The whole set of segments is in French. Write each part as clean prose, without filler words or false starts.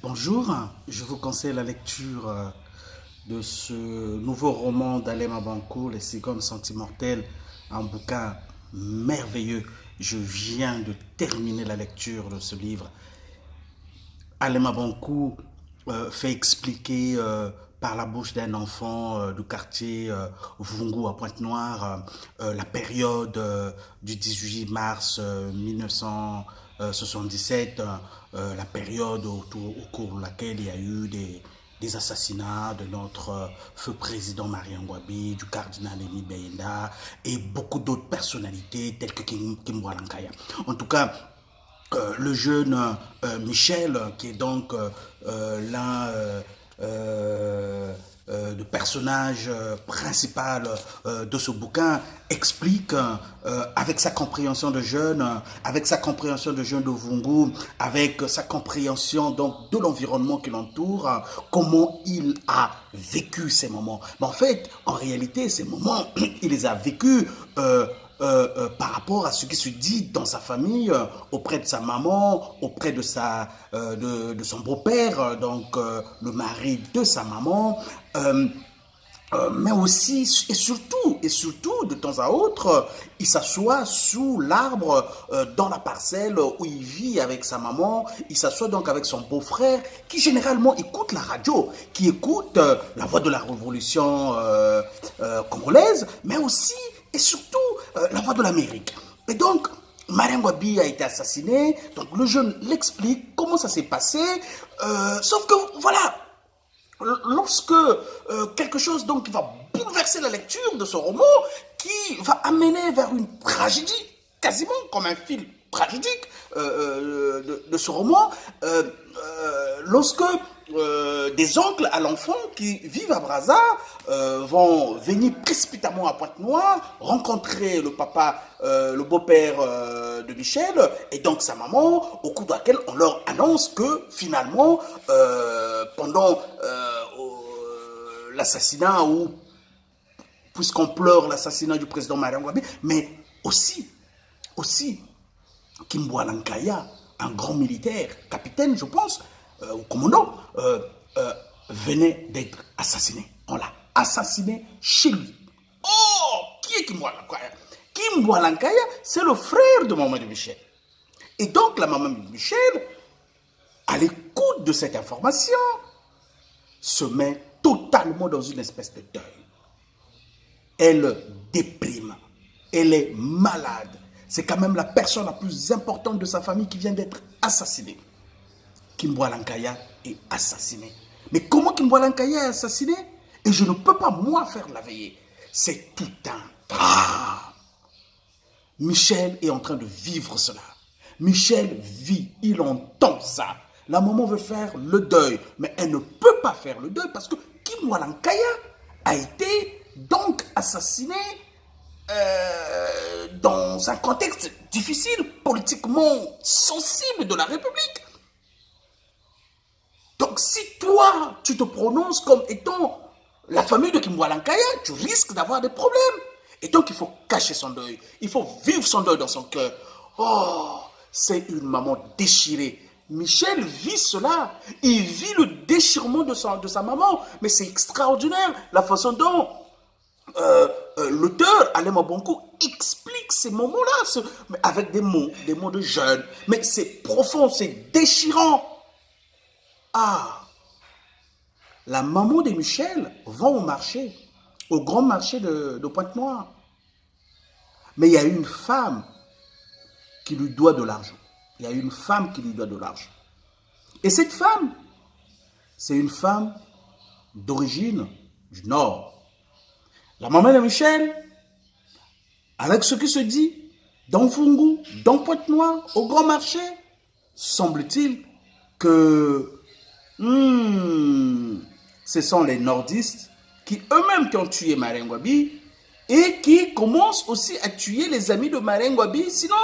Bonjour, je vous conseille la lecture de ce nouveau roman d'Alema Banco, Les Cigognes Sentimortelles, un bouquin merveilleux. Je viens de terminer la lecture de ce livre. Alema Banco fait expliquer par la bouche d'un enfant du quartier Vungu à Pointe-Noire la période du 18 mars 1977, la période au cours de laquelle il y a eu des assassinats de notre feu président Marien Ngouabi, du cardinal Eni Beyenda et beaucoup d'autres personnalités telles que Kimbwa Lankaya. En tout cas, le jeune Michel, qui est donc l'un de personnage principal de ce bouquin, explique avec sa compréhension de jeune, avec sa compréhension de jeune de Vungu, avec sa compréhension donc de l'environnement qui l'entoure, comment il a vécu ces moments. Mais en fait, en réalité, ces moments, il les a vécus par rapport à ce qui se dit dans sa famille, auprès de sa maman, auprès de son beau-père, donc le mari de sa maman, mais aussi et surtout, de temps à autre, il s'assoit sous l'arbre dans la parcelle où il vit avec sa maman. Il s'assoit donc avec son beau-frère qui généralement écoute la radio, qui écoute la voix de la révolution congolaise, mais aussi et surtout la voix de l'Amérique. Et donc, Marien Ngouabi a été assassiné, donc le jeune l'explique comment ça s'est passé, sauf que voilà, lorsque quelque chose donc va bouleverser la lecture de ce roman, qui va amener vers une tragédie, quasiment comme un film tragédique de ce roman, lorsque des oncles à l'enfant qui vivent à Brazza vont venir précipitamment à Pointe-Noire, rencontrer le papa, le beau-père de Michel, et donc sa maman, au cours de laquelle on leur annonce que finalement, pendant l'assassinat, ou puisqu'on pleure l'assassinat du président Marien Ngouabi, mais aussi Kimbwa Lankaya, un grand militaire, capitaine, je pense, ou commandant, venait d'être assassiné. On l'a assassiné chez lui. Oh, qui est Kimbwa Lankaya? Kimbwa Lankaya, c'est le frère de maman de Michel. Et donc, la maman de Michel, à l'écoute de cette information, se met totalement dans une espèce de deuil. Elle déprime. Elle est malade. C'est quand même la personne la plus importante de sa famille qui vient d'être assassinée. Kimbwa Lankaya est assassiné. Mais comment Kimbwa Lankaya est assassiné? Et je ne peux pas, moi, faire la veillée. C'est tout un drame. Michel est en train de vivre cela. Michel vit, il entend ça. La maman veut faire le deuil, mais elle ne peut pas faire le deuil parce que Kimbwa Lankaya a été donc assassiné dans un contexte difficile, politiquement sensible de la République. Donc si toi, tu te prononces comme étant la famille de Kimbwa Lankaya, tu risques d'avoir des problèmes. Et donc il faut cacher son deuil, il faut vivre son deuil dans son cœur. Oh, c'est une maman déchirée. Michel vit cela, il vit le déchirement de sa maman, mais c'est extraordinaire la façon dont l'auteur, Alema Banco, explique ces moments-là, avec des mots de jeune, mais c'est profond, c'est déchirant. Ah, la maman de Michel va au marché, au grand marché de Pointe-Noire. Mais il y a une femme qui lui doit de l'argent. Il y a une femme qui lui doit de l'argent. Et cette femme, c'est une femme d'origine du Nord. La maman de Michel, avec ce qui se dit dans Fungu, dans Pointe-Noire, au grand marché, semble-t-il que ce sont les nordistes qui eux-mêmes qui ont tué Marien Ngouabi et qui commencent aussi à tuer les amis de Marien Ngouabi, sinon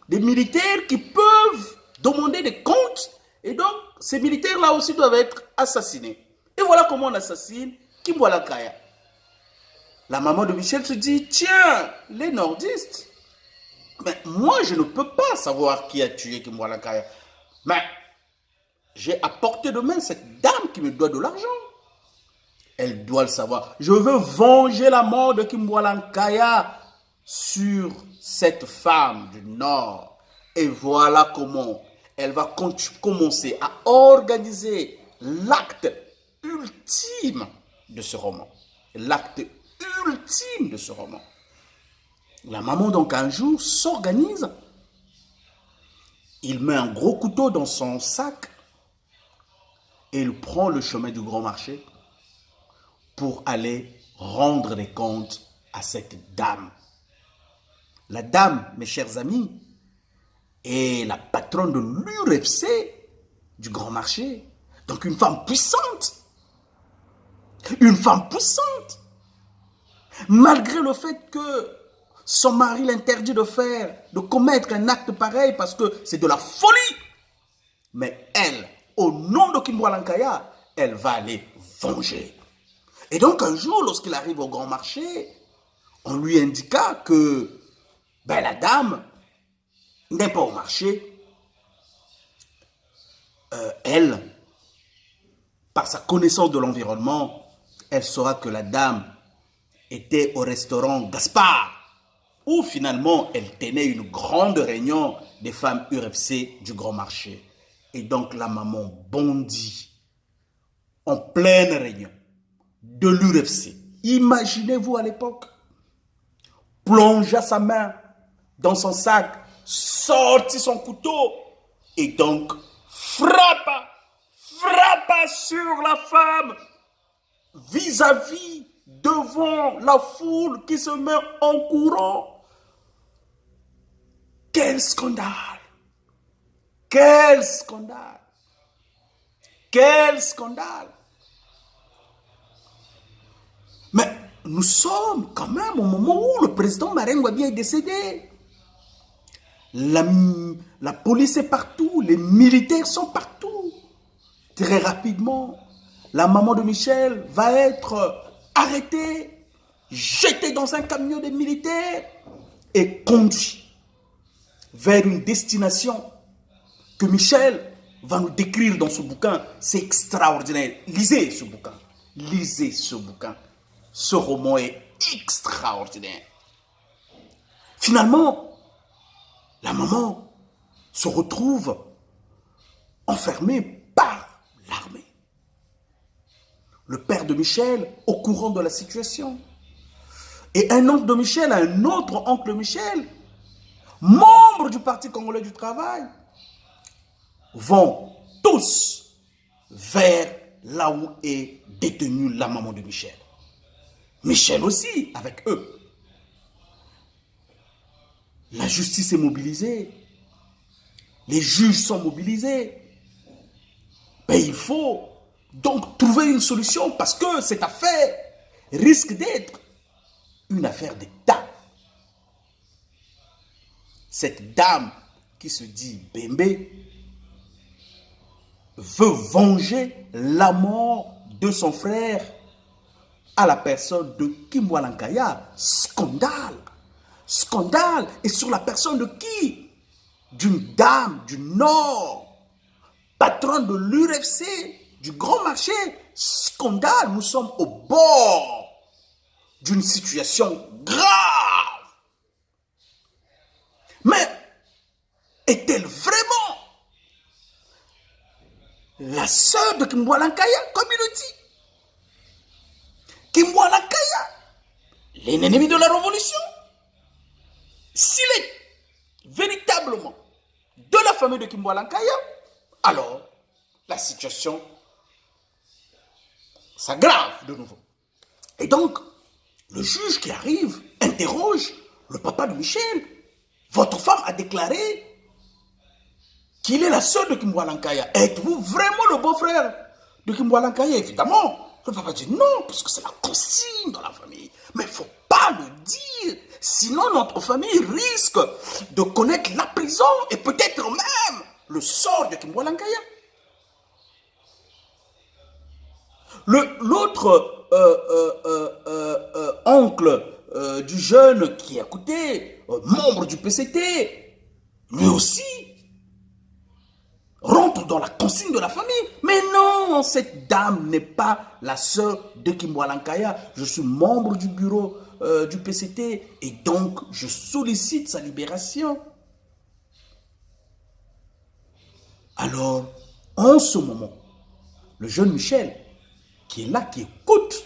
des militaires qui peuvent demander des comptes, et donc ces militaires-là aussi doivent être assassinés. Et voilà comment on assassine Kimbwa Lankaya. La maman de Michel se dit, tiens, les nordistes, mais moi je ne peux pas savoir qui a tué Kimbwa Lankaya. Mais J'ai à portée de main cette dame qui me doit de l'argent. Elle doit le savoir. Je veux venger la mort de Kimbwalankaya sur cette femme du Nord. Et voilà comment elle va commencer à organiser l'acte ultime de ce roman. L'acte ultime de ce roman. La maman, donc, un jour, s'organise. Il met un gros couteau dans son sac et il prend le chemin du Grand Marché pour aller rendre des comptes à cette dame. La dame, mes chers amis, est la patronne de l'URFC du Grand Marché. Donc une femme puissante. Une femme puissante. Malgré le fait que son mari l'interdit de commettre un acte pareil parce que c'est de la folie. Mais elle, au nom de Kimbwalankaya, elle va aller venger. Et donc un jour, lorsqu'il arrive au Grand Marché, on lui indiqua que la dame n'est pas au marché. Elle, par sa connaissance de l'environnement, elle saura que la dame était au restaurant Gaspard, où finalement elle tenait une grande réunion des femmes URFC du Grand Marché. Et donc la maman bondit en pleine réunion de l'URFC. Imaginez-vous à l'époque, plongea sa main dans son sac, sortit son couteau et donc frappa sur la femme vis-à-vis devant la foule qui se met en courant. Quel scandale! Quel scandale! Quel scandale! Mais nous sommes quand même au moment où le président Marine Ngouabi est décédé. La police est partout, les militaires sont partout. Très rapidement, la maman de Michel va être arrêtée, jetée dans un camion des militaires et conduite vers une destination que Michel va nous décrire dans ce bouquin. C'est extraordinaire. Lisez ce bouquin. Lisez ce bouquin. Ce roman est extraordinaire. Finalement, la maman se retrouve enfermée par l'armée. Le père de Michel, au courant de la situation, et un oncle de Michel, un autre oncle de Michel, membre du Parti congolais du travail, vont tous vers là où est détenue la maman de Michel. Michel aussi, avec eux. La justice est mobilisée. Les juges sont mobilisés. Mais il faut donc trouver une solution parce que cette affaire risque d'être une affaire d'État. Cette dame qui se dit Bembe veut venger la mort de son frère à la personne de Kimbwalankaya. Scandale. Scandale. Et sur la personne de qui? D'une dame du Nord, patronne de l'URFC, du Grand Marché. Scandale. Nous sommes au bord d'une situation grave. Mais est-elle vraiment la sœur de Kimbwalankaya, comme il le dit? Kimbwalankaya, l'ennemi de la révolution, s'il est véritablement de la famille de Kimbwalankaya, alors la situation s'aggrave de nouveau. Et donc, le juge qui arrive interroge le papa de Michel. Votre femme a déclaré qu'il est la sœur de Kimbwalankaya. Êtes-vous vraiment le beau-frère de Kimbwalankaya? Évidemment. Le papa dit non, parce que c'est la consigne dans la famille. Mais il ne faut pas le dire. Sinon, notre famille risque de connaître la prison et peut-être même le sort de Kimbwalankaya. L'autre oncle du jeune qui est à côté, membre du PCT, lui aussi, rentre dans la consigne de la famille. Mais non, cette dame n'est pas la sœur de Kimbwalankaya. Je suis membre du bureau du PCT et donc je sollicite sa libération. Alors, en ce moment, le jeune Michel, qui est là, qui écoute,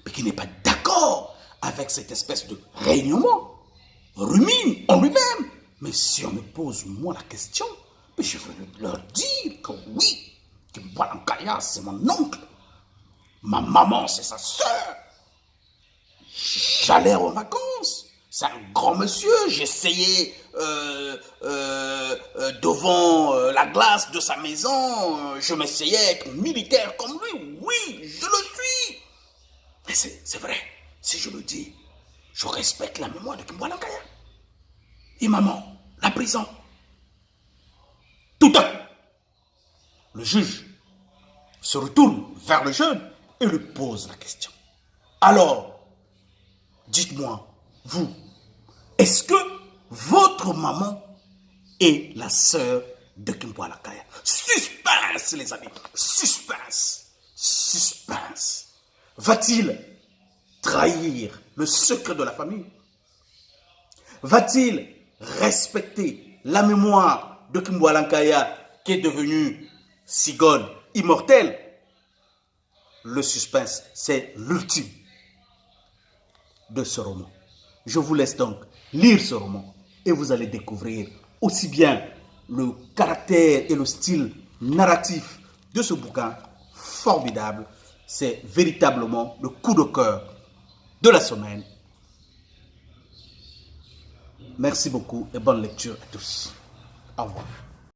mais qui n'est pas d'accord avec cette espèce de règlement, rumine en lui-même. Mais si on me pose moi la question, mais je veux leur dire que oui, que Mbwalankaya c'est mon oncle, ma maman c'est sa soeur, j'allais en vacances, c'est un grand monsieur, j'essayais devant la glace de sa maison, je m'essayais à être militaire comme lui, oui, je le suis. Mais c'est vrai, si je le dis, je respecte la mémoire de Mbwalankaya. Et maman, la prison. Tout à coup, le juge se retourne vers le jeune et lui pose la question. Alors, dites-moi, vous, est-ce que votre maman est la sœur de Kimbwalankaya? Suspense, les amis, suspense, suspense. Va-t-il trahir le secret de la famille? Va-t-il respecter la mémoire de Kimbwalankaya qui est devenu Sigone immortel? Le suspense, c'est l'ultime de ce roman. Je vous laisse donc lire ce roman et vous allez découvrir aussi bien le caractère et le style narratif de ce bouquin formidable. C'est véritablement le coup de cœur de la semaine. Merci beaucoup et bonne lecture à tous. Au revoir.